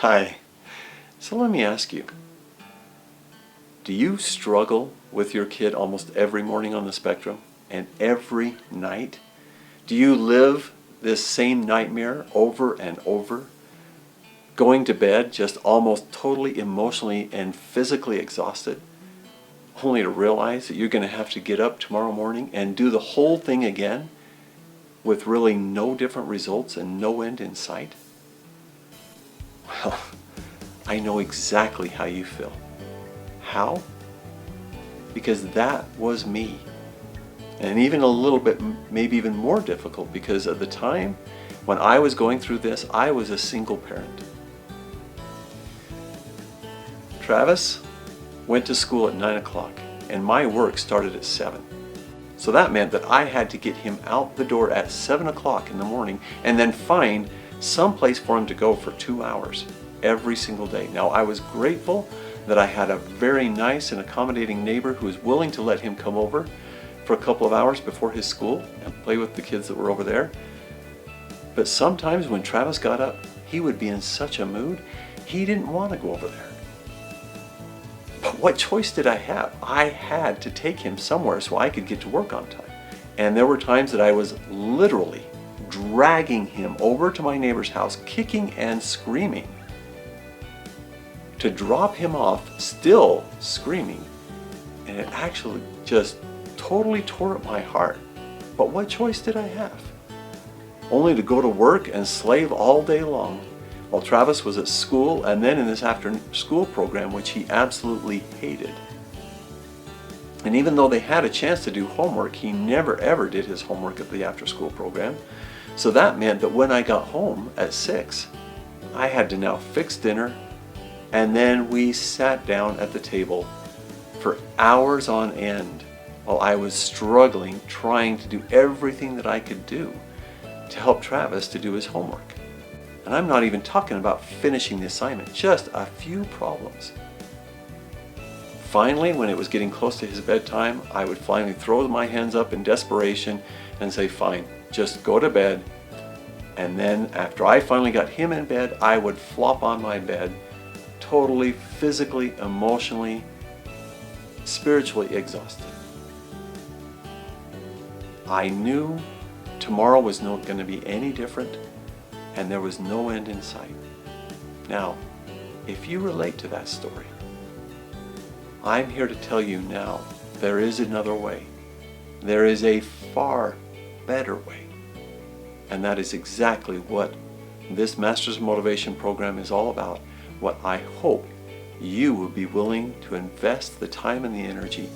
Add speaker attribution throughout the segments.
Speaker 1: Hi. So let me ask you, do you struggle with your kid almost every morning on the spectrum and every night? Do you live this same nightmare over and over? Going to bed just almost totally emotionally and physically exhausted, only to realize that you're going to have to get up tomorrow morning and do the whole thing again with really no different results and no end in sight? Well, I know exactly how you feel. How? Because that was me. And even a little bit, maybe even more difficult, because at the time when I was going through this, I was a single parent. Travis went to school at 9 o'clock, and my work started at 7. So that meant that I had to get him out the door at 7 o'clock in the morning and then find some place for him to go for 2 hours every single day. Now, I was grateful that I had a very nice and accommodating neighbor who was willing to let him come over for a couple of hours before his school and play with the kids that were over there. But sometimes when Travis got up, he would be in such a mood, he didn't want to go over there. But what choice did I have? I had to take him somewhere so I could get to work on time. And there were times that I was literally dragging him over to my neighbor's house, kicking and screaming, to drop him off, still screaming. And it actually just totally tore at my heart. But what choice did I have? Only to go to work and slave all day long while Travis was at school and then in this after school program, which he absolutely hated. And even though they had a chance to do homework, he never ever did his homework at the after school program. So that meant that when I got home at 6, I had to now fix dinner, and then we sat down at the table for hours on end while I was struggling, trying to do everything that I could do to help Travis to do his homework. And I'm not even talking about finishing the assignment, just a few problems. Finally, when it was getting close to his bedtime, I would finally throw my hands up in desperation and say, fine, just go to bed. And then after I finally got him in bed, I would flop on my bed, totally physically, emotionally, spiritually exhausted. I knew tomorrow was not going to be any different, and there was no end in sight. Now, if you relate to that story, I'm here to tell you now, there is another way. There is a far better way. And that is exactly what this Masters of Motivation program is all about. What I hope you will be willing to invest the time and the energy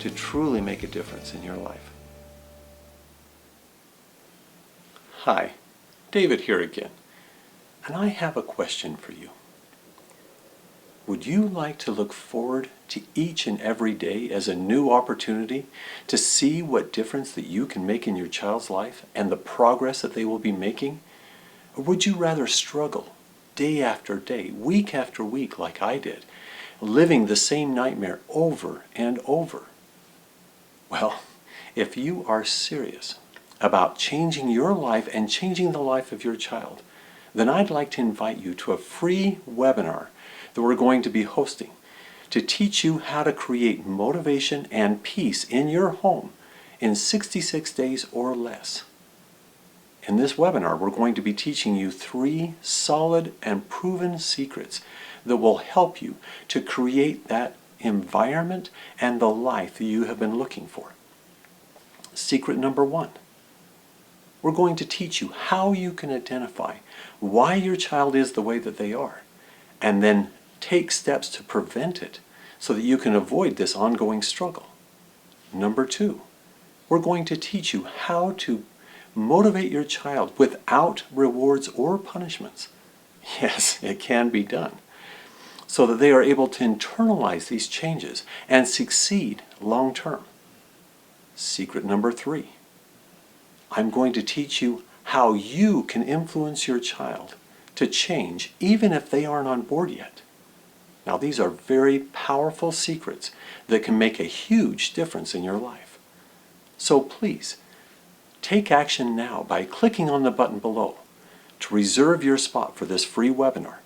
Speaker 1: to truly make a difference in your life. Hi, David here again, and I have a question for you. Would you like to look forward to each and every day as a new opportunity to see what difference that you can make in your child's life and the progress that they will be making? Or would you rather struggle day after day, week after week like I did, living the same nightmare over and over? Well, if you are serious about changing your life and changing the life of your child, then I'd like to invite you to a free webinar that we're going to be hosting to teach you how to create motivation and peace in your home in 66 days or less. In this webinar, we're going to be teaching you 3 solid and proven secrets that will help you to create that environment and the life that you have been looking for. Secret number 1. We're going to teach you how you can identify why your child is the way that they are, and then take steps to prevent it so that you can avoid this ongoing struggle. Number 2, we're going to teach you how to motivate your child without rewards or punishments. Yes, it can be done, so that they are able to internalize these changes and succeed long term. Secret number 3, I'm going to teach you how you can influence your child to change even if they aren't on board yet. Now, these are very powerful secrets that can make a huge difference in your life. So please, take action now by clicking on the button below to reserve your spot for this free webinar.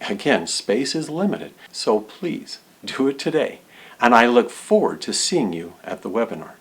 Speaker 1: Again, space is limited, so please do it today. And I look forward to seeing you at the webinar.